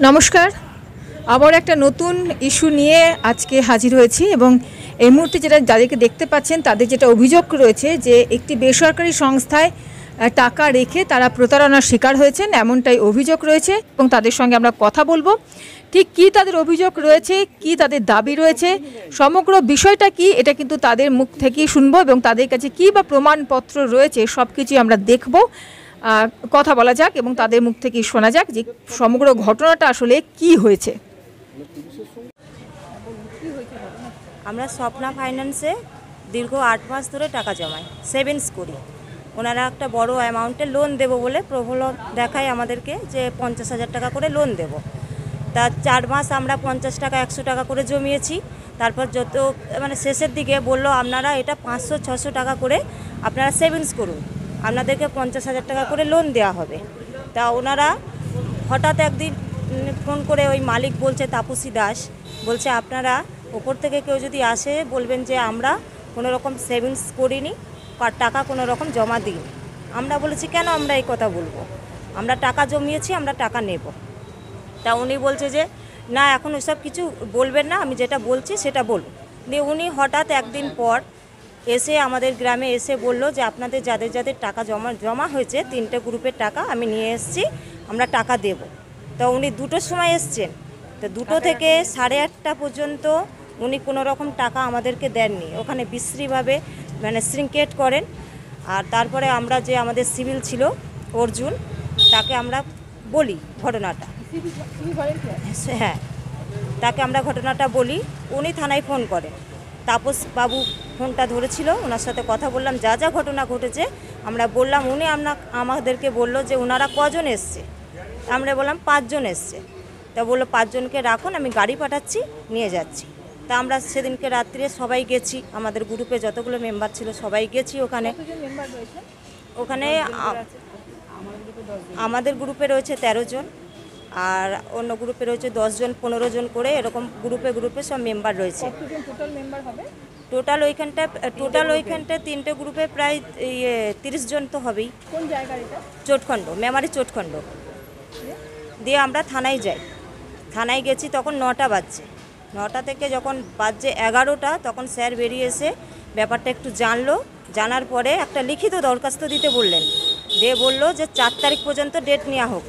নমস্কার। আবার একটা নতুন ইস্যু নিয়ে আজকে হাজির হয়েছি এবং এই মুহূর্তে যাদেরকে দেখতে পাচ্ছেন তাদের যেটা অভিযোগ রয়েছে যে একটি বেসরকারি সংস্থায় টাকা রেখে তারা প্রতারণার শিকার হয়েছেন, এমনটাই অভিযোগ রয়েছে এবং তাদের সঙ্গে আমরা কথা বলবো। ঠিক কী তাদের অভিযোগ রয়েছে, কি তাদের দাবি রয়েছে, সমগ্র বিষয়টা কি, এটা কিন্তু তাদের মুখ থেকেই শুনবো এবং তাদের কাছে কী বা প্রমাণপত্র রয়েছে সব কিছুই আমরা দেখব। কথা বলা যাক এবং তাদের মুখ থেকেই শোনা যাক যে সমগ্র ঘটনাটা আসলে কি হয়েছে। আমরা স্বপ্না ফাইন্যান্সে দীর্ঘ 8 মাস ধরে টাকা জমাই, সেভিংস করি। ওনারা একটা বড় অ্যামাউন্টে লোন দেবো বলে প্রলোভন দেখায় আমাদেরকে যে 50,000 টাকা করে লোন দেব। তা 4 মাস আমরা 50 টাকা 100 টাকা করে জমিয়েছি। তারপর যত শেষের দিকে বললো আপনারা এটা 500-600 টাকা করে আপনারা সেভিংস করুন, আপনাদেরকে 50,000 টাকা করে লোন দেওয়া হবে। তা ওনারা হঠাৎ একদিন ফোন করে ওই মালিক বলছে, তাপসী দাস বলছে, আপনারা ওপর থেকে কেউ যদি আসে বলবেন যে আমরা কোনো রকম সেভিংস করিনি, টাকা কোনো রকম জমা দিই। আমরা বলেছি কেন আমরা এই কথা বলবো, আমরা টাকা জমিয়েছি, আমরা টাকা নেব। তা উনি বলছে যে না, এখন ওসব কিছু বলবেন না, আমি যেটা বলছি সেটা বলুন। দিয়ে উনি হঠাৎ একদিন পর এসে আমাদের গ্রামে এসে বলল যে আপনাদের যাদের যাদের টাকা জমা হয়েছে 3টে গ্রুপের টাকা আমি নিয়ে এসেছি, আমরা টাকা দেব। তো উনি 2টোর সময় এসছেন, তো 2টো থেকে 8:30 পর্যন্ত উনি কোনো রকম টাকা আমাদেরকে দেননি। ওখানে বিশ্রীভাবে শ্রিঙ্কেট করেন। আর তারপরে আমরা যে আমাদের সিভিল ছিল অর্জুন, তাকে আমরা বলি ঘটনাটা, হ্যাঁ তাকে আমরা ঘটনাটা বলি। উনি থানায় ফোন করেন, তাপস বাবু ফোনটা ধরেছিল, ওনার সাথে কথা বললাম, যা যা ঘটনা ঘটেছে আমরা বললাম। উনি আমাদেরকে বলল যে ওনারা কজন এসছে, আমরা বললাম 5 জন এসছে। তা বললো 5 জনকে রাখুন, আমি গাড়ি পাঠাচ্ছি, নিয়ে যাচ্ছি। তা আমরা সেদিনকে রাত্রে সবাই গেছি, আমাদের গ্রুপে যতগুলো মেম্বার ছিল সবাই গেছি ওখানে। আমাদের গ্রুপে রয়েছে 13 জন, আর অন্য গ্রুপে রয়েছে 10 জন 15 জন করে, এরকম গ্রুপে সব মেম্বার রয়েছে। টোটাল ওইখানটায় 3টে গ্রুপে প্রায় 30 জন তো হবেই। কোন জায়গায় এটা? চোটখণ্ড, মেমারি চোটখণ্ড। দিয়ে আমরা থানায় যাই, থানায় গেছি তখন 9টা বাজছে। 9টা থেকে যখন বাজছে 11টা, তখন স্যার বেরিয়ে এসে ব্যাপারটা একটু জানার পরে একটা লিখিত দরখাস্ত দিতে বললেন। দিয়ে বললো যে 4 তারিখ পর্যন্ত ডেট নেওয়া হোক,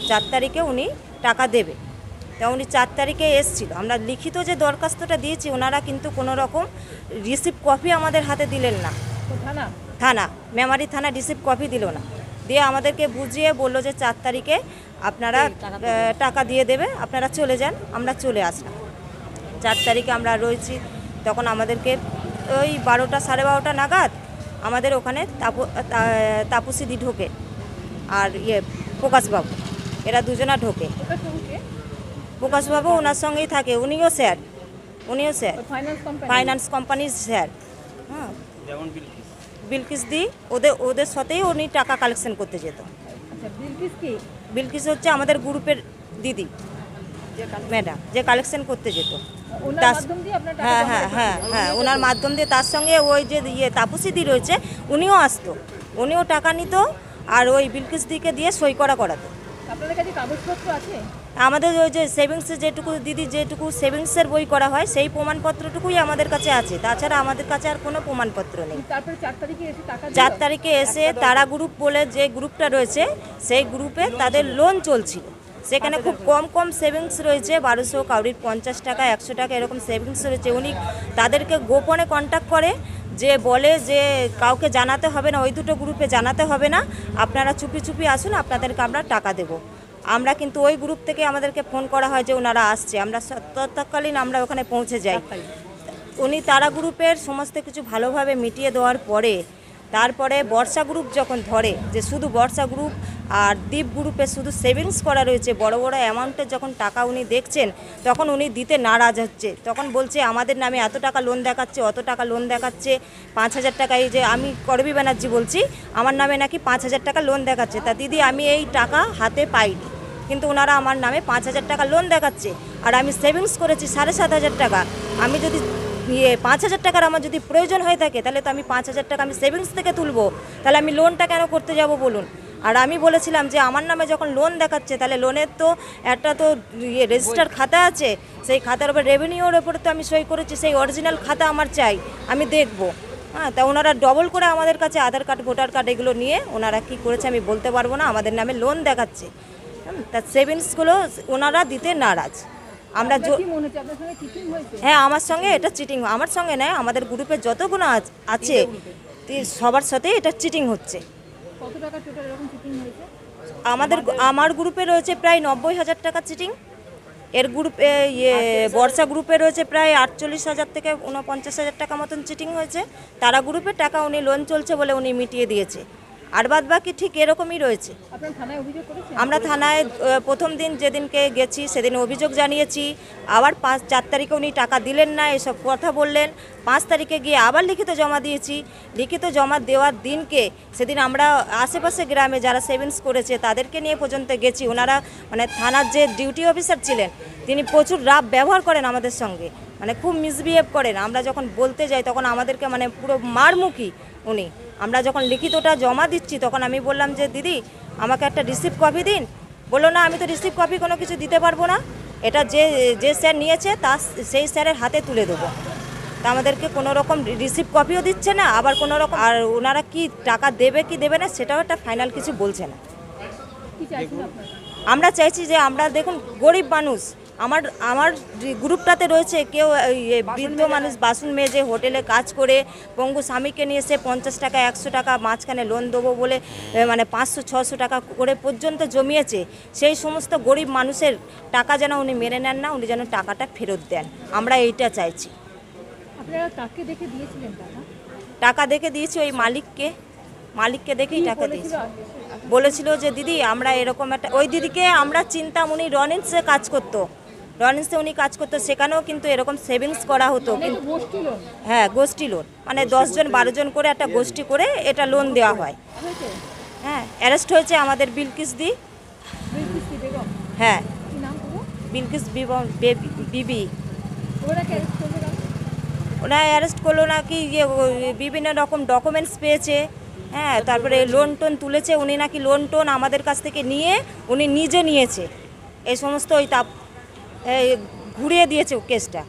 4 তারিখে উনি টাকা দেবে। তা উনি 4 তারিখে এসেছিল। আমরা লিখিত যে দরখাস্তটা দিয়েছি, ওনারা কিন্তু কোনো রকম রিসিপ্ট কপি আমাদের হাতে দিলেন না। থানা, মেমারি থানা রিসিপ্ট কপি দিল না। দিয়ে আমাদেরকে বুঝিয়ে বললো যে 4 তারিখে আপনারা টাকা দিয়ে দেবে, আপনারা চলে যান। আমরা চলে আসলাম। 4 তারিখে আমরা রয়েছি, তখন আমাদেরকে ওই 12টা 12:30 নাগাদ আমাদের ওখানে তাপসীদি ঢোকে, আর প্রকাশবাবু, এরা দুজনা ঢোকে। প্রকাশবাবু ওনার সঙ্গেই থাকে, উনিও স্যার ফাইন্যান্স কোম্পানির স্যার। হ্যাঁ, বিলকিস দি ওদের সাথেই উনি টাকা কালেকশন করতে যেত। বিলকিস হচ্ছে আমাদের গ্রুপের দিদি, ম্যাডাম, যে কালেকশন করতে যেত। হ্যাঁ হ্যাঁ হ্যাঁ হ্যাঁ, ওনার মাধ্যম দিয়ে। তার সঙ্গে ওই যে তাপসীদি রয়েছে, উনিও আসতো, উনিও টাকা নিত, আর ওই বিলকিস দিকে দিয়ে সই করাতো। আপনাদের কাছে কাগজপত্র আছে? আমাদের ওই যে সেভিংসে যেটুকু সেভিংসের বই করা হয়, সেই প্রমাণপত্রটুকুই আমাদের কাছে আছে, তাছাড়া আমাদের কাছে আর কোনো প্রমাণপত্র নেই। তারপরে 4 তারিখে এসে টাকা 4 তারিখে এসে তারা গ্রুপ বলে যে গ্রুপটা রয়েছে, সেই গ্রুপে তাদের লোন চলছিল। সেখানে খুব কম সেভিংস রয়েছে, 1200, কাউরির 50 টাকা 100 টাকা এরকম সেভিংস রয়েছে। উনি তাদেরকে গোপনে কন্ট্যাক্ট করে, যে বলে যে কাউকে জানাতে হবে না, ওই 2টো গ্রুপে জানাতে হবে না, আপনারা চুপি আসুন, আপনাদেরকে আমরা টাকা দেবো। আমরা কিন্তু ওই গ্রুপ থেকে আমাদেরকে ফোন করা হয় যে ওনারা আসছে, আমরা তৎকালীন আমরা ওখানে পৌঁছে যাই। উনি তারা গ্রুপের সমস্ত কিছু ভালোভাবে মিটিয়ে দেওয়ার পরে, তারপরে বর্ষা গ্রুপ যখন ধরে, যে শুধু বর্ষা গ্রুপ আর দ্বীপ গ্রুপে শুধু সেভিংস করা রয়েছে, বড় অ্যামাউন্টের যখন টাকা উনি দেখছেন, তখন উনি দিতে নারাজ হচ্ছে। তখন বলছে আমাদের নামে এত টাকা লোন দেখাচ্ছে, অত টাকা লোন দেখাচ্ছে, 5,000 টাকা, এই যে আমি করবী ব্যানার্জি বলছি, আমার নামে নাকি 5,000 টাকা লোন দেখাচ্ছে। তা দিদি, আমি এই টাকা হাতে পাইনি, কিন্তু ওনারা আমার নামে 5,000 টাকা লোন দেখাচ্ছে, আর আমি সেভিংস করেছি 7,500 টাকা। আমি যদি 5,000 টাকার আমার যদি প্রয়োজন হয়ে থাকে, তাহলে তো আমি 5,000 টাকা আমি সেভিংস থেকে তুলবো, তাহলে আমি লোনটা কেন করতে যাব বলুন। আর আমি বলেছিলাম যে আমার নামে যখন লোন দেখাচ্ছে তাহলে লোনের তো একটা তো রেজিস্টার খাতা আছে, সেই খাতার উপর রেভিনিউর ওপরে তো আমি সই করেছি, সেই অরিজিনাল খাতা আমার চাই, আমি দেখব। হ্যাঁ, তা ওনারা ডবল করে আমাদের কাছে আধার কার্ড ভোটার কার্ড এগুলো নিয়ে ওনারা কী করেছে আমি বলতে পারবো না, আমাদের নামে লোন দেখাচ্ছে। তার সেভিংসগুলো ওনারা দিতে নারাজ। আমরা হ্যাঁ, আমার সঙ্গে এটা চিটিং, আমার সঙ্গে নয়, আমাদের গ্রুপে যতগুলো আছে সবার সাথে এটা চিটিং হচ্ছে। আমার গ্রুপে রয়েছে প্রায় 90,000 টাকা চিটিং। এর গ্রুপে বর্ষা গ্রুপে রয়েছে প্রায় 48,000 থেকে 49,000 টাকা মতন চিটিং হয়েছে। তারা গ্রুপের টাকা উনি লোন চলছে বলে উনি মিটিয়ে দিয়েছে, আর বাদ বাকি ঠিক এরকমই রয়েছে। আমরা থানায় প্রথম দিন যেদিনকে গেছি সেদিন অভিযোগ জানিয়েছি, আবার 4 তারিখে উনি টাকা দিলেন না, এসব কথা বললেন। 5 তারিখে গিয়ে আবার লিখিত জমা দিয়েছি। লিখিত জমা দেওয়ার দিনকে সেদিন আমরা আশেপাশে গ্রামে যারা সেভিংস করেছে তাদেরকে নিয়ে পর্যন্ত গেছি। ওনারা মানে থানার যে ডিউটি অফিসার ছিলেন তিনি প্রচুর রাফ ব্যবহার করেন আমাদের সঙ্গে, মানে খুব মিসবিহেভ করেন। আমরা যখন বলতে যাই তখন আমাদেরকে মানে পুরো মারমুখী উনি। আমরা যখন লিখিতটা জমা দিচ্ছি তখন আমি বললাম যে দিদি আমাকে একটা রিসিপ্ট কপি দিন। বললো না, আমি তো রিসিপ্ট কপি কোনো কিছু দিতে পারবো না, এটা যে স্যার নিয়েছে সেই স্যারের হাতে তুলে দেবো। তা আমাদেরকে কোনো রকম রিসিপ্ট কপিও দিচ্ছে না, আবার কোনো রকম আর ওনারা কি টাকা দেবে কি দেবে না সেটাও একটা ফাইনাল কিছু বলছে না। আমরা চাইছি যে আমরা দেখুন গরিব মানুষ, আমার গ্রুপটাতে রয়েছে কেউ বৃদ্ধ মানুষ বাসন মেজে হোটেলে কাজ করে পঙ্গু স্বামীকে নিয়ে এসে 50 টাকা 100 টাকা মাঝখানে লোন দেবো বলে মানে 500-600 টাকা করে পর্যন্ত জমিয়েছে। সেই সমস্ত গরিব মানুষের টাকা যেন উনি মেনে নেন না, উনি যেন টাকাটা ফেরত দেন, আমরা এইটা চাইছি। আপনারা কাকে দেখে দিয়েছিলেন টাকা? টাকা দেখে দিয়েছি ওই মালিককে দেখেই টাকা দিয়েছি। বলেছিল যে দিদি আমরা এরকম একটা, ওই দিদিকে আমরা চিনতাম, উনি রনিন্সে কাজ করতো, সেখানেও কিন্তু এরকম সেভিংস করা হতো। হ্যাঁ, গোষ্ঠী লোন, মানে 10 জন 12 জন করে একটা গোষ্ঠী করে এটা লোন দেওয়া হয়। হ্যাঁ, অ্যারেস্ট হয়েছে আমাদের বিলকিস দি। হ্যাঁ, বিলকিস বিবি। ওরা অ্যারেস্ট করলো নাকি বিভিন্ন রকম ডকুমেন্টস পেয়েছে। হ্যাঁ, তারপরে লোন টোন তুলেছে, উনি নাকি লোন টোন আমাদের কাছ থেকে নিয়ে উনি নিজে নিয়েছে। এই সমস্ত ওই ঘুরিয়ে দিয়েছে কেসটা।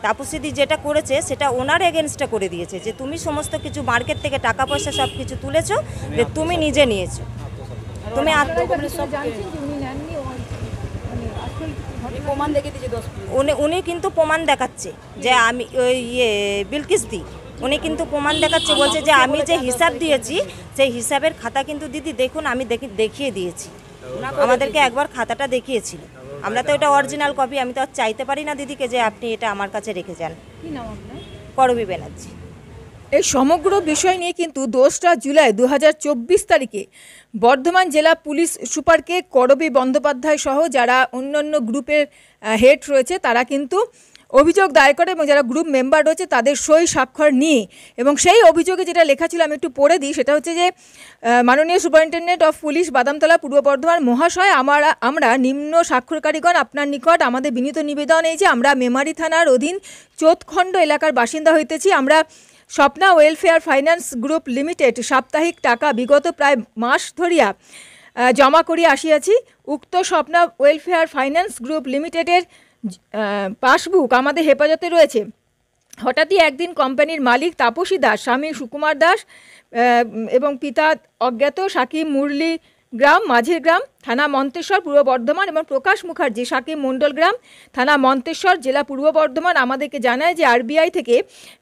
তাপসীদি যেটা করেছে সেটা ওনার এগেনস্টে করে দিয়েছে যে তুমি সমস্ত কিছু মার্কেট থেকে টাকা পয়সা সব কিছু তুলেছো, যে তুমি নিজে নিয়েছো, তুমি উনি কিন্তু প্রমাণ দেখাচ্ছে যে আমি ওই বিলকিস দি উনি কিন্তু প্রমাণ দেখাচ্ছে, বলছে যে আমি যে হিসাব দিয়েছি সেই হিসাবের খাতা কিন্তু দিদি দেখুন আমি দেখিয়ে দিয়েছি। আমাদেরকে একবার খাতাটা দেখিয়েছিল, আমরা তো এটা অরিজিনাল কপি, আমি তো আর চাইতে পারি না দিদিকে যে আপনি এটা আমার কাছে রেখে যান। করবী ব্যানার্জি। এই সমগ্র বিষয় নিয়ে কিন্তু 2রা জুলাই 2024 তারিখে বর্ধমান জেলা পুলিশ সুপারকে করবী বন্দ্যোপাধ্যায় সহ যারা অন্যান্য গ্রুপের হেড রয়েছে তারা কিন্তু অভিযোগ দায়ের করে এবং যারা গ্রুপ মেম্বার রয়েছে তাদের সই স্বাক্ষর নিয়ে, এবং সেই অভিযোগে যেটা লেখা ছিল আমি একটু পড়ে দিই, সেটা হচ্ছে যে মাননীয় সুপারিনটেন্ডেন্ট অফ পুলিশ বাদামতলা পূর্ব বর্ধমান মহাশয়, আমরা নিম্ন স্বাক্ষরকারীগণ আপনার নিকট আমাদের বিনীত নিবেদন এই যে আমরা মেমারি থানার অধীন চোতখণ্ড এলাকার বাসিন্দা হইতেছি। আমরা Swapna welfare finance group limited সাপ্তাহিক টাকা বিগত প্রায় মাস ধরিয়া জমা করিয়া আসিয়াছি। উক্ত স্বপ্না ওয়েলফেয়ার ফাইন্যান্স গ্রুপ লিমিটেডের পাসবুক আমাদের হেফাজতে রয়েছে। হঠাৎই একদিন কোম্পানির মালিক তাপসী দাস, স্বামী সুকুমার দাস এবং পিতা অজ্ঞাত সাকিব মুরলী গ্রাম মাঝের গ্রাম থানা মন্তেশ্বর পূর্ব বর্ধমান এবং প্রকাশ মুখার্জি সাকিব মণ্ডল গ্রাম থানা মন্তেশ্বর জেলা পূর্ব বর্ধমান আমাদেরকে জানায় যে আরবিআই থেকে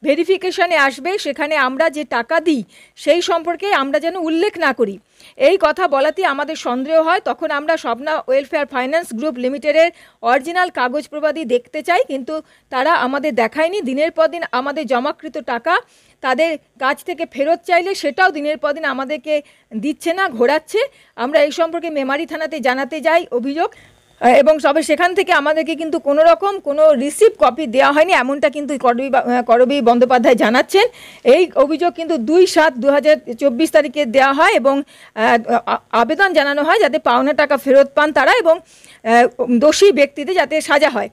ভেরিফিকেশানে আসবে, সেখানে আমরা যে টাকা দিই সেই সম্পর্কে আমরা যেন উল্লেখ না করি। এই কথা বলাতেই আমাদের সন্দেহ হয়, তখন আমরা স্বপ্না ওয়েলফেয়ার ফাইন্যান্স গ্রুপ লিমিটেডের অরিজিনাল কাগজ প্রবাদী দেখতে চাই, কিন্তু তারা আমাদের দেখায়নি। দিনের পর দিন আমাদের জমাকৃত টাকা তাদের কাছ থেকে ফেরত চাইলে সেটাও দিনের পর দিন আমাদেরকে দিচ্ছে না, ঘোরাচ্ছে। আমরা এই সম্পর্কে মেমারি থানাতে জানাতে যাই অভিযোগ, এবং তবে সেখান থেকে আমাদেরকে কিন্তু কোনো রকম কোনো রিসিপ্ট কপি দেওয়া হয়নি, এমনটা কিন্তু করবী বন্দ্যোপাধ্যায় জানাচ্ছেন। এই অভিযোগ কিন্তু 2/7/2024 তারিখে দেওয়া হয় এবং আবেদন জানানো হয় যাতে পাওনা টাকা ফেরত পান তারা এবং দোষী ব্যক্তিদের যাতে সাজা হয়।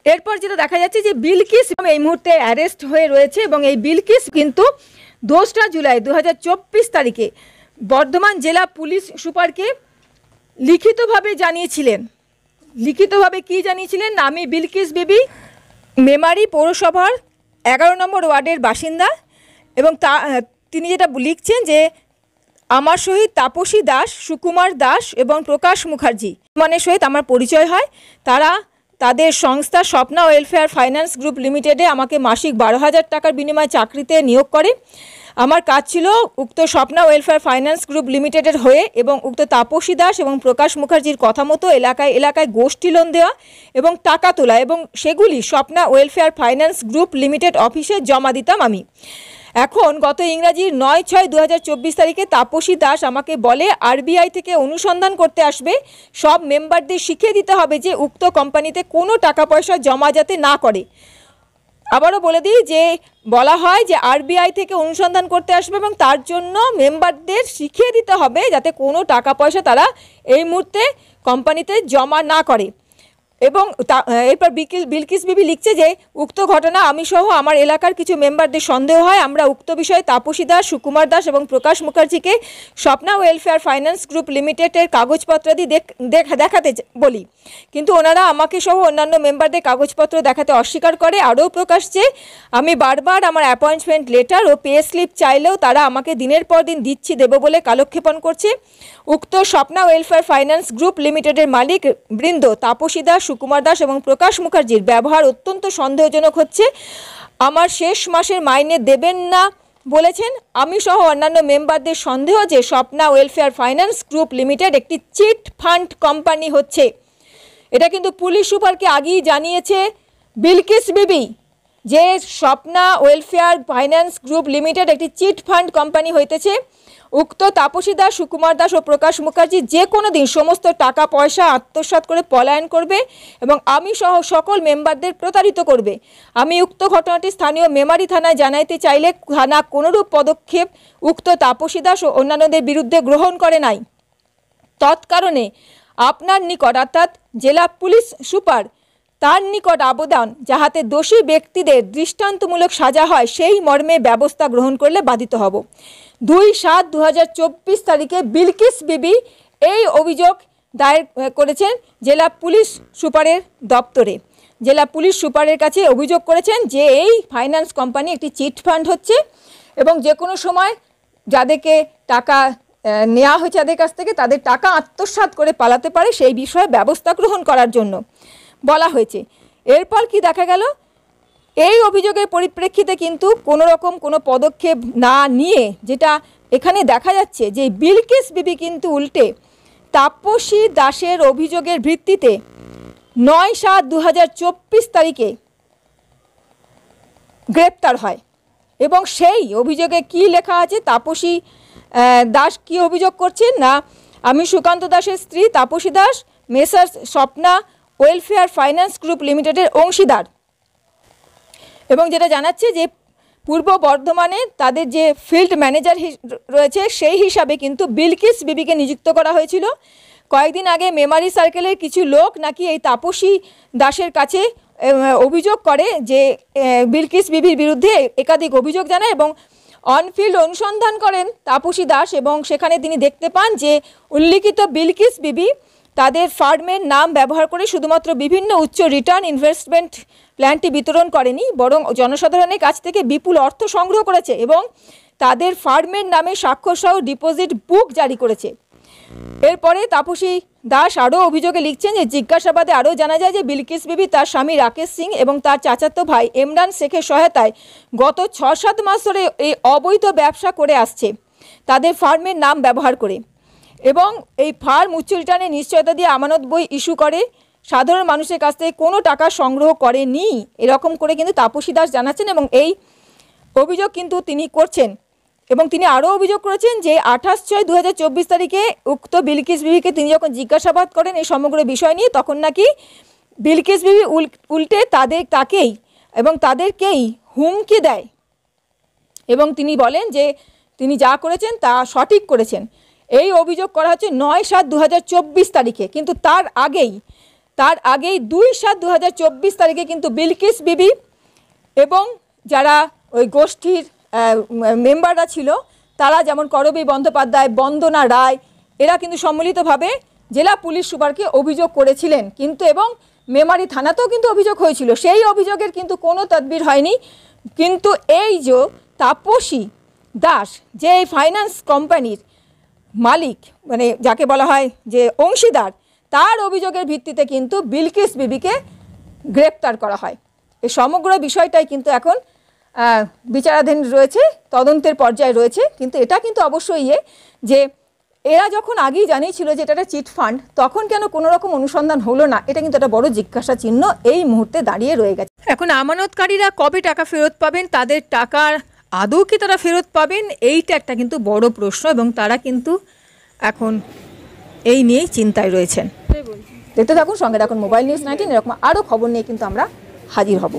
এরপর যেটা দেখা যাচ্ছে যে বিলকিস এই মুহূর্তে অ্যারেস্ট হয়ে রয়েছে এবং এই বিলকিস কিন্তু 2রা জুলাই 2024 তারিখে বর্ধমান জেলা পুলিশ সুপারকে লিখিতভাবে জানিয়েছিলেন। লিখিতভাবে কি জানিয়েছিলেন? আমি বিলকিস বিবি, মেমারি পৌরসভার 11 নম্বর ওয়ার্ডের বাসিন্দা, এবং তিনি যেটা লিখছেন যে আমার সহিত তাপসী দাস, সুকুমার দাস এবং প্রকাশ মুখার্জি সহিত আমার পরিচয় হয়। তারা তাদের সংস্থা স্বপ্না ওয়েলফেয়ার ফাইন্যান্স গ্রুপ লিমিটেডে আমাকে মাসিক 12,000 টাকার বিনিময়ে চাকরিতে নিয়োগ করে। আমার কাজ ছিল উক্ত স্বপ্না ওয়েলফেয়ার ফাইন্যান্স গ্রুপ লিমিটেডের হয়ে এবং উক্ত তাপসী দাস এবং প্রকাশ মুখার্জির কথা মতো এলাকায় গোষ্ঠী লোন দেওয়া এবং টাকা তোলা, এবং সেগুলি Swapna welfare finance group limited অফিসে জমা দিতাম আমি। এখন গত ইংরাজির 9/6/2024 তারিখে তাপসী দাস আমাকে বলে আরবিআই থেকে অনুসন্ধান করতে আসবে, সব মেম্বারদের শিখিয়ে দিতে হবে যে উক্ত কোম্পানিতে কোনো টাকা পয়সা জমা যাতে না করে। আবারও বলে দিই যে বলা হয় যে আরবিআই থেকে অনুসন্ধান করতে আসবে এবং তার জন্য মেম্বারদের শিখিয়ে দিতে হবে যাতে কোনো টাকা পয়সা তারা এই মুহূর্তে কোম্পানিতে জমা না করে। এবং এরপর বিলকিস বিবি লিখছে যে উক্ত ঘটনা আমি সহ আমার এলাকার কিছু মেম্বারদের সন্দেহ হয়। আমরা উক্ত বিষয়ে তাপসী দাস, সুকুমার দাস এবং প্রকাশ মুখার্জিকে স্বপ্না ওয়েলফেয়ার ফাইন্যান্স গ্রুপ লিমিটেডের কাগজপত্রাদি দেখাতে বলি, কিন্তু ওনারা আমাকে সহ অন্যান্য মেম্বারদের কাগজপত্র দেখাতে অস্বীকার করে। আরও প্রকাশ যে আমি বারবার আমার অ্যাপয়েন্টমেন্ট লেটার ও পে স্লিপ চাইলেও তারা আমাকে দিনের পর দিন দিচ্ছি দেব বলে কালক্ষেপণ করছে। উক্ত স্বপ্না ওয়েলফেয়ার ফাইন্যান্স গ্রুপ লিমিটেডের মালিক বৃন্দ তাপসী দাস, সুকুমার দাস এবং প্রকাশ মুখার্জির ব্যবহার অত্যন্ত সন্দেহজনক হচ্ছে। আমার শেষ মাসের মাইনে দেবেন না বলেছেন। আমি সহ অন্যান্য মেম্বারদের সন্দেহ যে Swapna welfare finance group limited একটি চিট ফান্ড কোম্পানি হচ্ছে। এটা কিন্তু পুলিশ সুপারকে আগেই জানিয়েছে বিলকিস বিবি যে Swapna welfare finance group limited একটি চিট ফান্ড কোম্পানি হইতেছে। উক্ত তাপসী দাস, সুকুমার দাস ও প্রকাশ মুখার্জি যে কোনো দিন সমস্ত টাকা পয়সা আত্মসাৎ করে পলায়ন করবে এবং আমি সহ সকল মেম্বারদের প্রতারিত করবে। আমি উক্ত ঘটনাটি স্থানীয় মেমারি থানায় জানাইতে চাইলে থানা কোনোরূপ পদক্ষেপ উক্ত তাপসী দাস ও অন্যান্যদের বিরুদ্ধে গ্রহণ করে নাই। তৎকারণে আপনার নিকট অর্থাৎ জেলা পুলিশ সুপার তার নিকট আবেদন যাহাতে দোষী ব্যক্তিদের দৃষ্টান্তমূলক সাজা হয় সেই মর্মে ব্যবস্থা গ্রহণ করলে বাধিত হব। 2/7/2024 তারিখে বিলকিস বিবি এই অভিযোগ দায়ের করেছেন জেলা পুলিশ সুপারের দপ্তরে। জেলা পুলিশ সুপারের কাছে অভিযোগ করেছেন যে এই ফাইন্যান্স কোম্পানি একটি চিট ফান্ড হচ্ছে এবং যে কোনো সময় যাদেরকে টাকা নেওয়া হয়েছে তাদের কাছ থেকে তাদের টাকা আত্মসাৎ করে পালাতে পারে সেই বিষয়ে ব্যবস্থা গ্রহণ করার জন্য বলা হয়েছে। এরপর কি দেখা গেল, এই অভিযোগের পরিপ্রেক্ষিতে কিন্তু কোনো রকম কোনো পদক্ষেপ না নিয়ে যেটা এখানে দেখা যাচ্ছে যে বিলকিস বিবি কিন্তু উল্টে তাপসী দাসের অভিযোগের ভিত্তিতে 9/7/2024 তারিখে গ্রেপ্তার হয় এবং সেই অভিযোগে কি লেখা আছে, তাপসী দাস কি অভিযোগ করছেন না আমি সুকান্ত দাসের স্ত্রী Tapasi Das messrs Swapna welfare finance group লিমিটেডের অংশীদার, এবং যেটা জানাচ্ছে যে পূর্ব বর্ধমানে তাদের যে ফিল্ড ম্যানেজার রয়েছে সেই হিসাবে কিন্তু বিলকিস বিবিকে নিযুক্ত করা হয়েছিল। কয়েকদিন আগে মেমারি সার্কেলের কিছু লোক নাকি এই তাপসী দাসের কাছে অভিযোগ করে যে বিলকিস বিবির বিরুদ্ধে একাধিক অভিযোগ জানায় এবং অনফিল্ড অনুসন্ধান করেন তাপসী দাস এবং সেখানে তিনি দেখতে পান যে উল্লিখিত বিলকিস বিবি তাদের ফার্মের নাম ব্যবহার করে শুধুমাত্র বিভিন্ন উচ্চ রিটার্ন ইনভেস্টমেন্ট প্ল্যানটি বিতরণ করেনি, বরং জনসাধারণের কাছ থেকে বিপুল অর্থ সংগ্রহ করেছে এবং তাদের ফার্মের নামে স্বাক্ষরসহ ডিপোজিট বুক জারি করেছে। এরপরে তাপসী দাস আরও অভিযোগে লিখছেন যে জিজ্ঞাসাবাদে আরও জানা যায় যে বিলকিস বিবি তার স্বামী রাকেশ সিং এবং তার চাচাতো ভাই ইমরান শেখের সহায়তায় গত 6-7 মাস ধরে এই অবৈধ ব্যবসা করে আসছে তাদের ফার্মের নাম ব্যবহার করে, এবং এই ফার্ম উচ্চ রিটার্নের নিশ্চয়তা দিয়ে আমানত বই ইস্যু করে সাধারণ মানুষের কাছ থেকে কোনো টাকা সংগ্রহ করেনি এরকম করে কিন্তু তাপসী দাস জানাচ্ছেন এবং এই অভিযোগ কিন্তু তিনি করছেন। এবং তিনি আরও অভিযোগ করেছেন যে 28/6/2024 তারিখে উক্ত বিলকিস বিবিকে তিনি যখন জিজ্ঞাসাবাদ করেন এই সমগ্র বিষয় নিয়ে তখন নাকি বিলকিস বিবি উল্টে তাকেই এবং তাদেরকেই হুমকি দেয় এবং তিনি বলেন যে তিনি যা করেছেন তা সঠিক করেছেন। এই অভিযোগ করা হচ্ছে 9/7/2024 তারিখে, কিন্তু তার আগেই 2/7/2024 তারিখে কিন্তু বিলকিস বিবি এবং যারা ওই গোষ্ঠীর মেম্বাররা ছিল তারা যেমন করবী বন্দ্যোপাধ্যায়, বন্দনা রায়, এরা কিন্তু সম্মিলিতভাবে জেলা পুলিশ সুপারকে অভিযোগ করেছিলেন, কিন্তু এবং মেমারি থানাতেও কিন্তু অভিযোগ হয়েছিল, সেই অভিযোগের কিন্তু কোনো তদবির হয়নি। কিন্তু এই যে তাপসী দাস, যে এই ফাইন্যান্স কোম্পানির মালিক, মানে যাকে বলা হয় যে অংশীদার, তার অভিযোগের ভিত্তিতে কিন্তু বিলকিস বিবিকে গ্রেপ্তার করা হয়। এই সমগ্র বিষয়টাই কিন্তু এখন বিচারাধীন রয়েছে, তদন্তের পর্যায়ে রয়েছে। কিন্তু এটা কিন্তু অবশ্যই যে এরা যখন আগেই জানিয়েছিল যে এটা একটা চিট ফান্ড, তখন কেন কোনো রকম অনুসন্ধান হলো না, এটা কিন্তু একটা বড় জিজ্ঞাসা চিহ্ন এই মুহূর্তে দাঁড়িয়ে রয়ে গেছে। এখন আমানতকারীরা কবে টাকা ফেরত পাবেন, তাদের টাকার আদৌ কি তারা ফেরত পাবেন, এইটা একটা কিন্তু বড় প্রশ্ন, এবং তারা কিন্তু এখন এই নিয়েই চিন্তায় রয়েছেন। দেখতে থাকুন, সঙ্গে রাখুন মোবাইল নিউজ 19। এরকম আরও খবর নিয়ে কিন্তু আমরা হাজির হব।